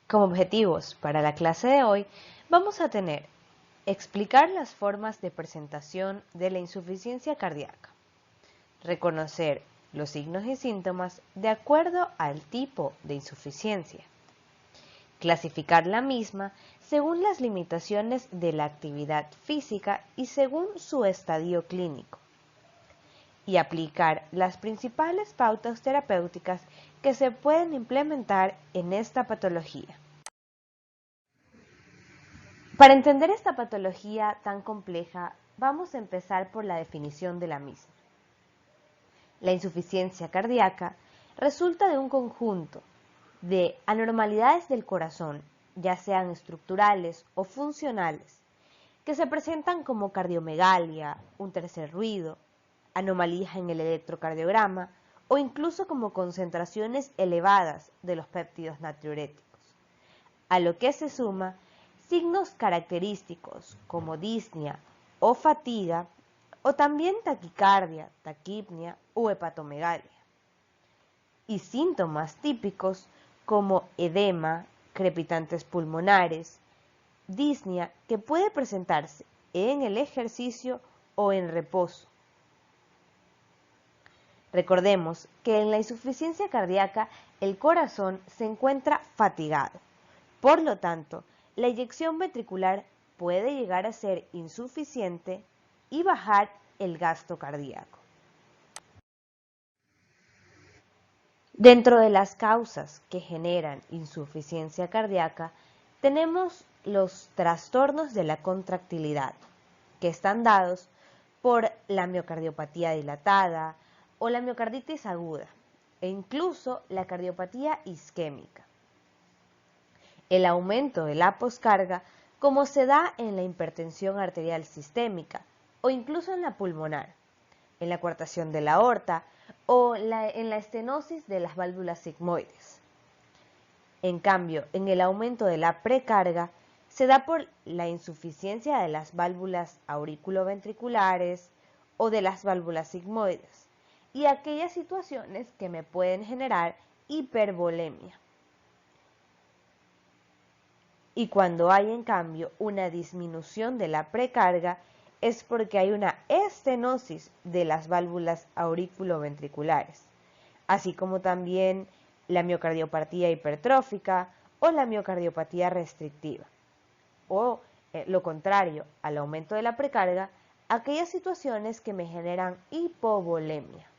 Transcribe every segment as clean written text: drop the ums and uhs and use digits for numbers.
Como objetivos para la clase de hoy vamos a tener explicar las formas de presentación de la insuficiencia cardíaca, reconocer los signos y síntomas de acuerdo al tipo de insuficiencia, clasificar la misma según las limitaciones de la actividad física y según su estadio clínico, y aplicar las principales pautas terapéuticas que se pueden implementar en esta patología. Para entender esta patología tan compleja, vamos a empezar por la definición de la misma. La insuficiencia cardíaca resulta de un conjunto de anormalidades del corazón, ya sean estructurales o funcionales, que se presentan como cardiomegalia, un tercer ruido, anomalías en el electrocardiograma o incluso como concentraciones elevadas de los péptidos natriuréticos, a lo que se suma signos característicos como disnea o fatiga o también taquicardia, taquipnia o hepatomegalia, y síntomas típicos como edema, crepitantes pulmonares, disnea que puede presentarse en el ejercicio o en reposo. Recordemos que en la insuficiencia cardíaca el corazón se encuentra fatigado, por lo tanto, la eyección ventricular puede llegar a ser insuficiente y bajar el gasto cardíaco. Dentro de las causas que generan insuficiencia cardíaca, tenemos los trastornos de la contractilidad, que están dados por la miocardiopatía dilatada o la miocarditis aguda, e incluso la cardiopatía isquémica. El aumento de la poscarga, como se da en la hipertensión arterial sistémica o incluso en la pulmonar, en la coartación de la aorta o en la estenosis de las válvulas sigmoides. En cambio, en el aumento de la precarga, se da por la insuficiencia de las válvulas auriculoventriculares o de las válvulas sigmoides y aquellas situaciones que me pueden generar hipervolemia. Y cuando hay en cambio una disminución de la precarga es porque hay una estenosis de las válvulas auriculoventriculares, así como también la miocardiopatía hipertrófica o la miocardiopatía restrictiva, o lo contrario al aumento de la precarga, aquellas situaciones que me generan hipovolemia.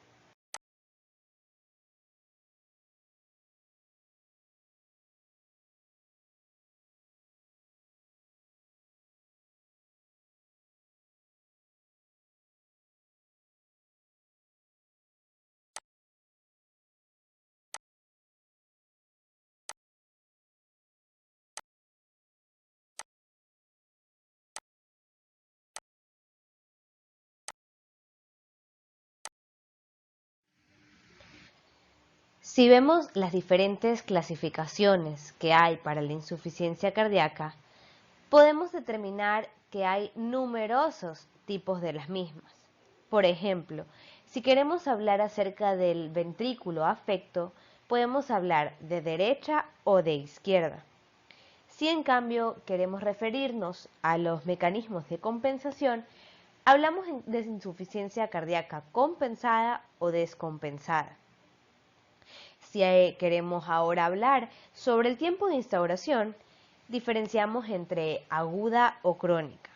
Si vemos las diferentes clasificaciones que hay para la insuficiencia cardíaca, podemos determinar que hay numerosos tipos de las mismas. Por ejemplo, si queremos hablar acerca del ventrículo afecto, podemos hablar de derecha o de izquierda. Si en cambio queremos referirnos a los mecanismos de compensación, hablamos de insuficiencia cardíaca compensada o descompensada. Si queremos ahora hablar sobre el tiempo de instauración, diferenciamos entre aguda o crónica.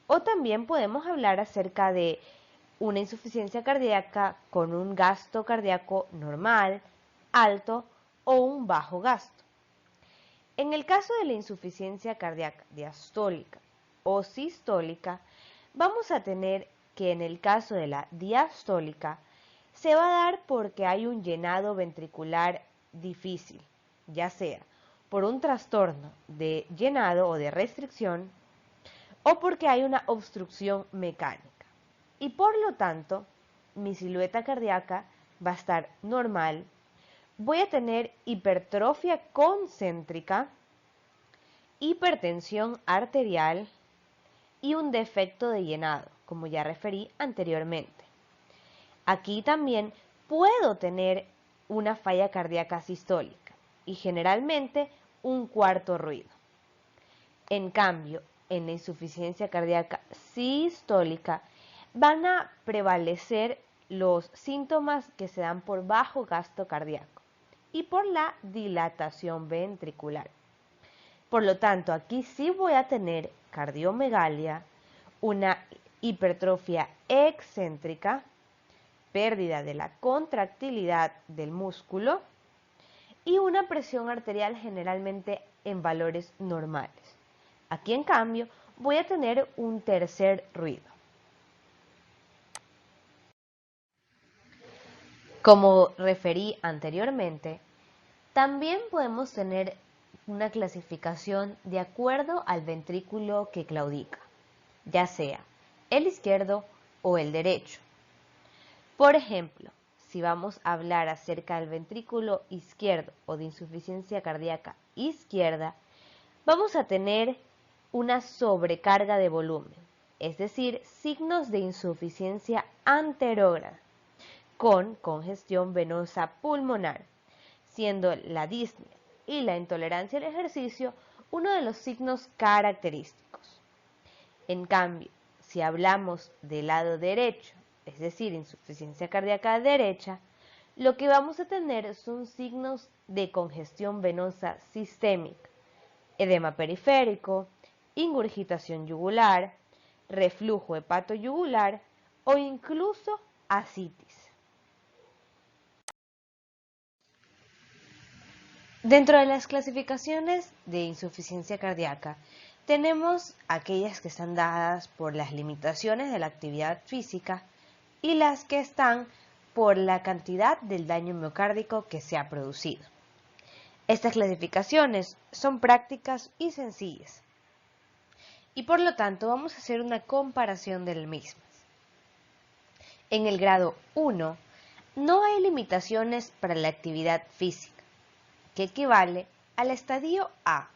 O también podemos hablar acerca de una insuficiencia cardíaca con un gasto cardíaco normal, alto o un bajo gasto. En el caso de la insuficiencia cardíaca diastólica o sistólica, vamos a tener que en el caso de la diastólica se va a dar porque hay un llenado ventricular difícil, ya sea por un trastorno de llenado o de restricción o porque hay una obstrucción mecánica. Y por lo tanto, mi silueta cardíaca va a estar normal, voy a tener hipertrofia concéntrica, hipertensión arterial y un defecto de llenado, como ya referí anteriormente. Aquí también puedo tener una falla cardíaca sistólica y generalmente un cuarto ruido. En cambio, en la insuficiencia cardíaca sistólica van a prevalecer los síntomas que se dan por bajo gasto cardíaco y por la dilatación ventricular. Por lo tanto, aquí sí voy a tener cardiomegalia, una hipertrofia excéntrica, pérdida de la contractilidad del músculo y una presión arterial generalmente en valores normales. Aquí, en cambio, voy a tener un tercer ruido. Como referí anteriormente, también podemos tener una clasificación de acuerdo al ventrículo que claudica, ya sea el izquierdo o el derecho. Por ejemplo, si vamos a hablar acerca del ventrículo izquierdo o de insuficiencia cardíaca izquierda, vamos a tener una sobrecarga de volumen, es decir, signos de insuficiencia anterógrada, con congestión venosa pulmonar, siendo la disnea y la intolerancia al ejercicio uno de los signos característicos. En cambio, si hablamos del lado derecho, es decir, insuficiencia cardíaca derecha, lo que vamos a tener son signos de congestión venosa sistémica, edema periférico, ingurgitación yugular, reflujo hepatoyugular o incluso ascitis. Dentro de las clasificaciones de insuficiencia cardíaca, tenemos aquellas que están dadas por las limitaciones de la actividad física y las que están por la cantidad del daño miocárdico que se ha producido. Estas clasificaciones son prácticas y sencillas, y por lo tanto vamos a hacer una comparación de las mismas. En el grado 1, no hay limitaciones para la actividad física, que equivale al estadio A,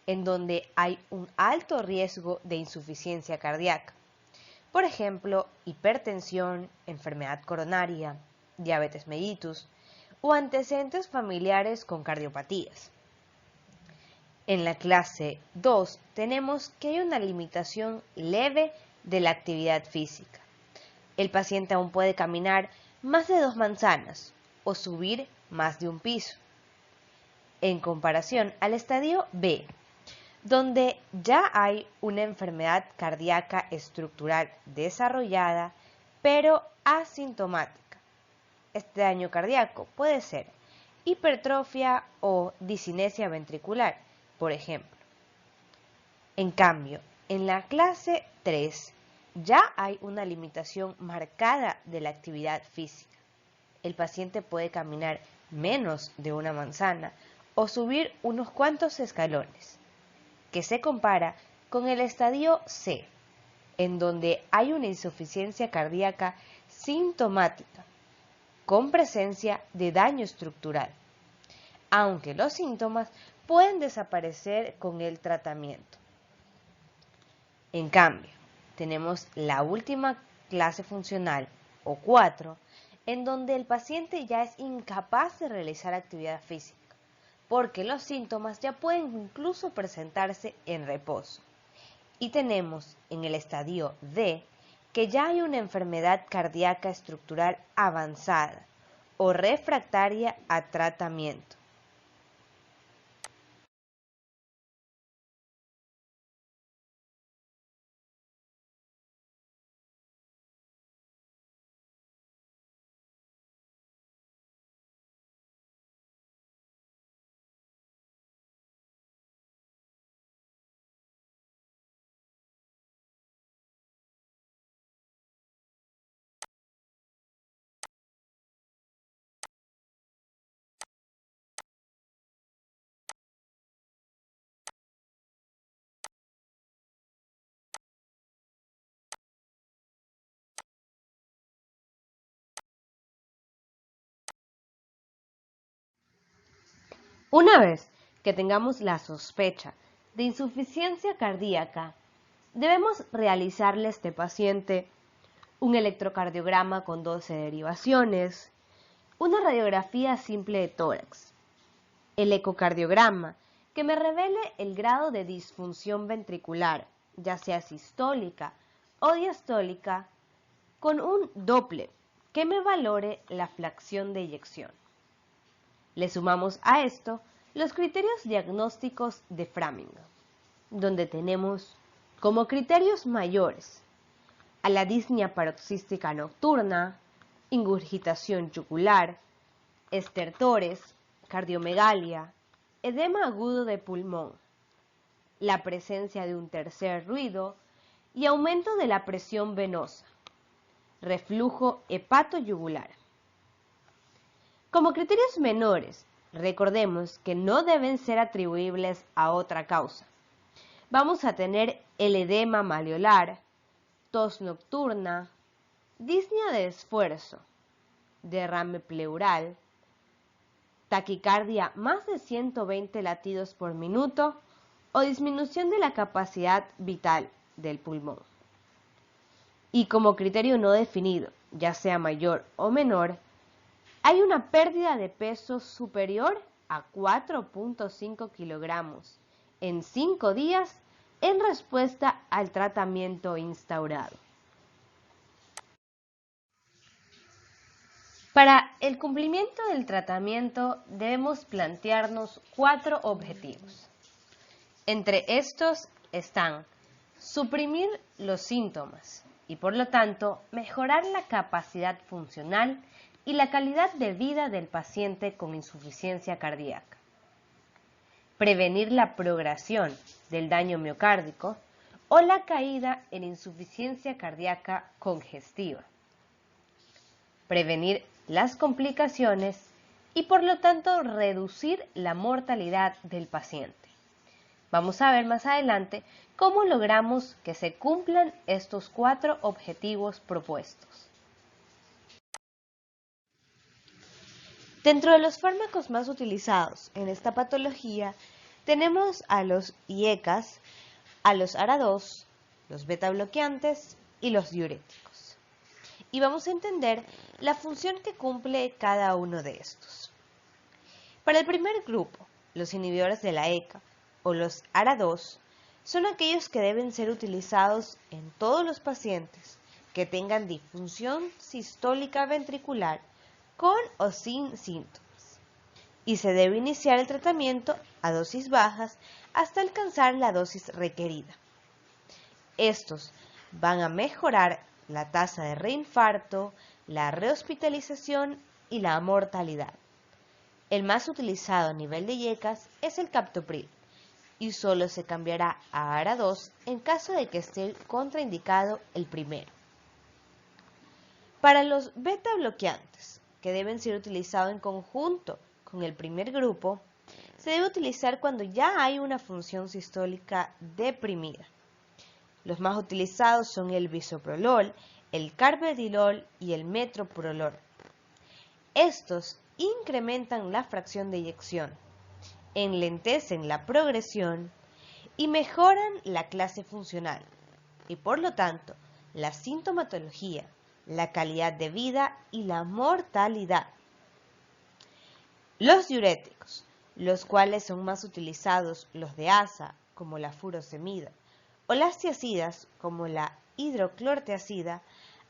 en donde hay un alto riesgo de insuficiencia cardíaca. Por ejemplo, hipertensión, enfermedad coronaria, diabetes mellitus o antecedentes familiares con cardiopatías. En la clase 2 tenemos que hay una limitación leve de la actividad física. El paciente aún puede caminar más de 2 manzanas o subir más de un piso. En comparación al estadio B, donde ya hay una enfermedad cardíaca estructural desarrollada, pero asintomática. Este daño cardíaco puede ser hipertrofia o discinesia ventricular, por ejemplo. En cambio, en la clase 3 ya hay una limitación marcada de la actividad física. El paciente puede caminar menos de una manzana o subir unos cuantos escalones, que se compara con el estadio C, en donde hay una insuficiencia cardíaca sintomática, con presencia de daño estructural, aunque los síntomas pueden desaparecer con el tratamiento. En cambio, tenemos la última clase funcional, o 4, en donde el paciente ya es incapaz de realizar actividad física, porque los síntomas ya pueden incluso presentarse en reposo. Y tenemos en el estadio D que ya hay una enfermedad cardíaca estructural avanzada o refractaria a tratamiento. Una vez que tengamos la sospecha de insuficiencia cardíaca, debemos realizarle a este paciente un electrocardiograma con 12 derivaciones, una radiografía simple de tórax, el ecocardiograma que me revele el grado de disfunción ventricular, ya sea sistólica o diastólica, con un Doppler que me valore la fracción de eyección. Le sumamos a esto los criterios diagnósticos de Framingham, donde tenemos como criterios mayores a la disnea paroxística nocturna, ingurgitación yugular, estertores, cardiomegalia, edema agudo de pulmón, la presencia de un tercer ruido y aumento de la presión venosa, reflujo hepatoyugular. Como criterios menores, recordemos que no deben ser atribuibles a otra causa. Vamos a tener el edema malleolar, tos nocturna, disnea de esfuerzo, derrame pleural, taquicardia más de 120 latidos por minuto o disminución de la capacidad vital del pulmón. Y como criterio no definido, ya sea mayor o menor, hay una pérdida de peso superior a 4.5 kilogramos en 5 días en respuesta al tratamiento instaurado. Para el cumplimiento del tratamiento debemos plantearnos 4 objetivos. Entre estos están suprimir los síntomas y por lo tanto mejorar la capacidad funcional y la calidad de vida del paciente con insuficiencia cardíaca. Prevenir la progresión del daño miocárdico o la caída en insuficiencia cardíaca congestiva. Prevenir las complicaciones y por lo tanto reducir la mortalidad del paciente. Vamos a ver más adelante cómo logramos que se cumplan estos 4 objetivos propuestos. Dentro de los fármacos más utilizados en esta patología tenemos a los IECAs, a los ARA2, los beta bloqueantes y los diuréticos. Y vamos a entender la función que cumple cada uno de estos. Para el primer grupo, los inhibidores de la ECA o los ARA2 son aquellos que deben ser utilizados en todos los pacientes que tengan disfunción sistólica ventricular con o sin síntomas, y se debe iniciar el tratamiento a dosis bajas hasta alcanzar la dosis requerida. Estos van a mejorar la tasa de reinfarto, la rehospitalización y la mortalidad. El más utilizado a nivel de IECAS es el captopril y solo se cambiará a ARA2 en caso de que esté contraindicado el primero. Para los beta bloqueantes, que deben ser utilizados en conjunto con el primer grupo, se debe utilizar cuando ya hay una función sistólica deprimida. Los más utilizados son el bisoprolol, el carvedilol y el metoprolol. Estos incrementan la fracción de eyección, enlentecen la progresión y mejoran la clase funcional y por lo tanto la sintomatología, la calidad de vida y la mortalidad. Los diuréticos, los cuales son más utilizados los de ASA como la furosemida o las tiazidas como la hidroclortiazida,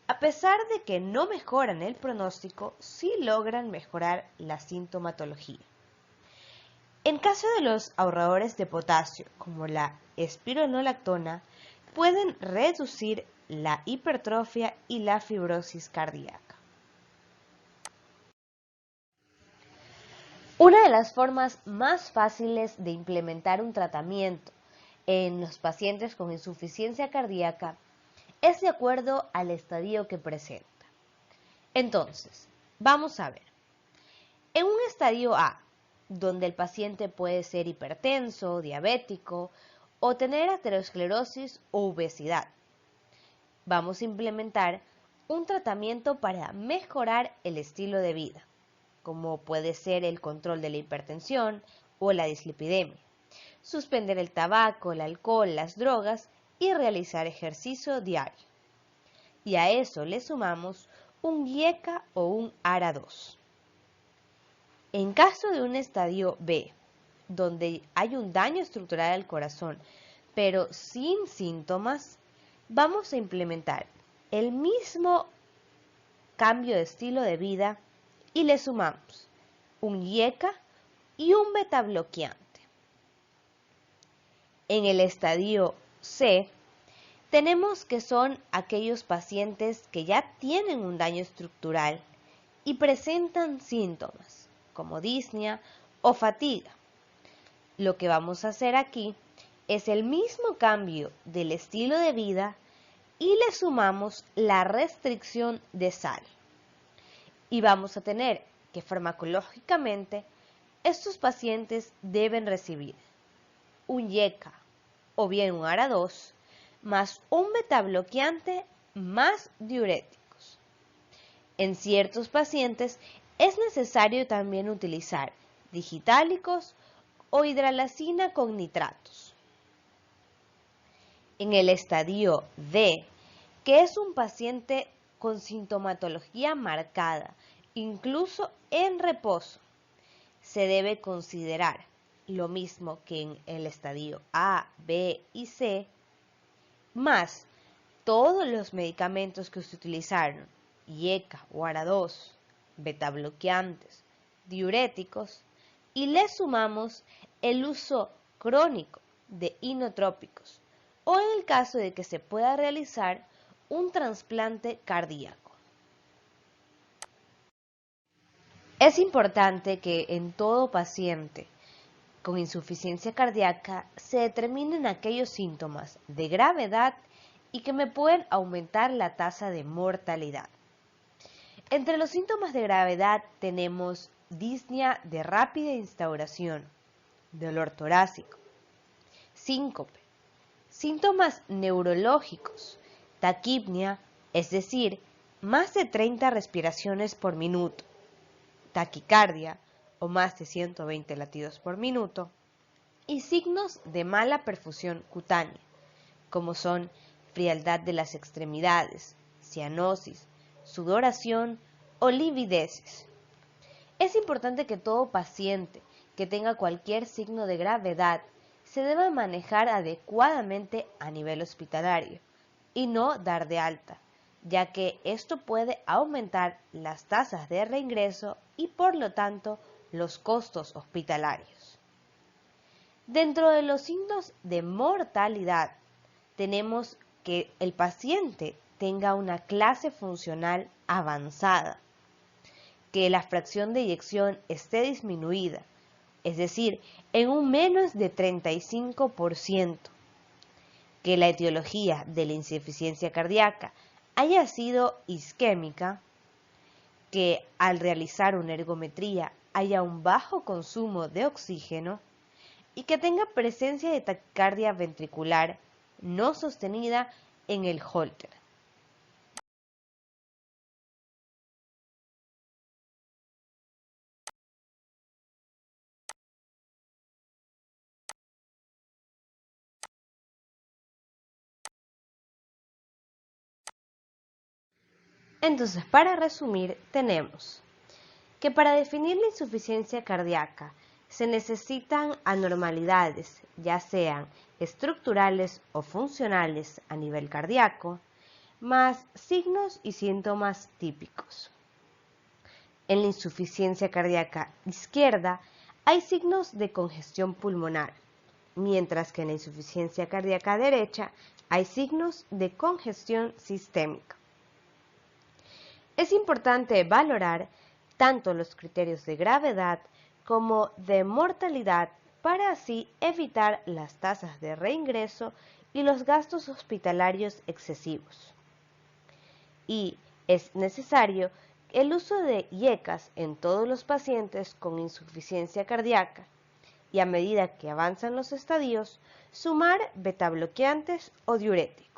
a pesar de que no mejoran el pronóstico, sí logran mejorar la sintomatología. En caso de los ahorradores de potasio, como la espironolactona, pueden reducir la hipertrofia y la fibrosis cardíaca. Una de las formas más fáciles de implementar un tratamiento en los pacientes con insuficiencia cardíaca es de acuerdo al estadio que presenta. Entonces, vamos a ver. En un estadio A, donde el paciente puede ser hipertenso, diabético o tener aterosclerosis o obesidad, vamos a implementar un tratamiento para mejorar el estilo de vida, como puede ser el control de la hipertensión o la dislipidemia, suspender el tabaco, el alcohol, las drogas y realizar ejercicio diario. Y a eso le sumamos un IECA o un ARA2. En caso de un estadio B, donde hay un daño estructural al corazón, pero sin síntomas, vamos a implementar el mismo cambio de estilo de vida y le sumamos un IECA y un betabloqueante. En el estadio C, tenemos que son aquellos pacientes que ya tienen un daño estructural y presentan síntomas como disnea o fatiga. Lo que vamos a hacer aquí es el mismo cambio del estilo de vida y le sumamos la restricción de sal. Y vamos a tener que farmacológicamente estos pacientes deben recibir un IECA o bien un ARA2 más un betabloqueante más diuréticos. En ciertos pacientes es necesario también utilizar digitálicos o hidralazina con nitratos. En el estadio D, que es un paciente con sintomatología marcada, incluso en reposo, se debe considerar lo mismo que en el estadio A, B y C, más todos los medicamentos que se utilizaron, IECA o ARA2, betabloqueantes, diuréticos, y le sumamos el uso crónico de inotrópicos, o en el caso de que se pueda realizar un trasplante cardíaco. Es importante que en todo paciente con insuficiencia cardíaca se determinen aquellos síntomas de gravedad y que me pueden aumentar la tasa de mortalidad. Entre los síntomas de gravedad tenemos disnea de rápida instauración, dolor torácico, síncope, síntomas neurológicos, taquipnea, es decir, más de 30 respiraciones por minuto, taquicardia o más de 120 latidos por minuto, y signos de mala perfusión cutánea, como son frialdad de las extremidades, cianosis, sudoración o livideces. Es importante que todo paciente que tenga cualquier signo de gravedad se deba manejar adecuadamente a nivel hospitalario y no dar de alta, ya que esto puede aumentar las tasas de reingreso y por lo tanto los costos hospitalarios. Dentro de los signos de mortalidad tenemos que el paciente tenga una clase funcional avanzada, que la fracción de eyección esté disminuida, es decir, en un menos de 35%, que la etiología de la insuficiencia cardíaca haya sido isquémica, que al realizar una ergometría haya un bajo consumo de oxígeno y que tenga presencia de taquicardia ventricular no sostenida en el Holter. Entonces, para resumir, tenemos que para definir la insuficiencia cardíaca se necesitan anormalidades, ya sean estructurales o funcionales a nivel cardíaco, más signos y síntomas típicos. En la insuficiencia cardíaca izquierda hay signos de congestión pulmonar, mientras que en la insuficiencia cardíaca derecha hay signos de congestión sistémica. Es importante valorar tanto los criterios de gravedad como de mortalidad para así evitar las tasas de reingreso y los gastos hospitalarios excesivos. Y es necesario el uso de IECAS en todos los pacientes con insuficiencia cardíaca y a medida que avanzan los estadios, sumar betabloqueantes o diuréticos.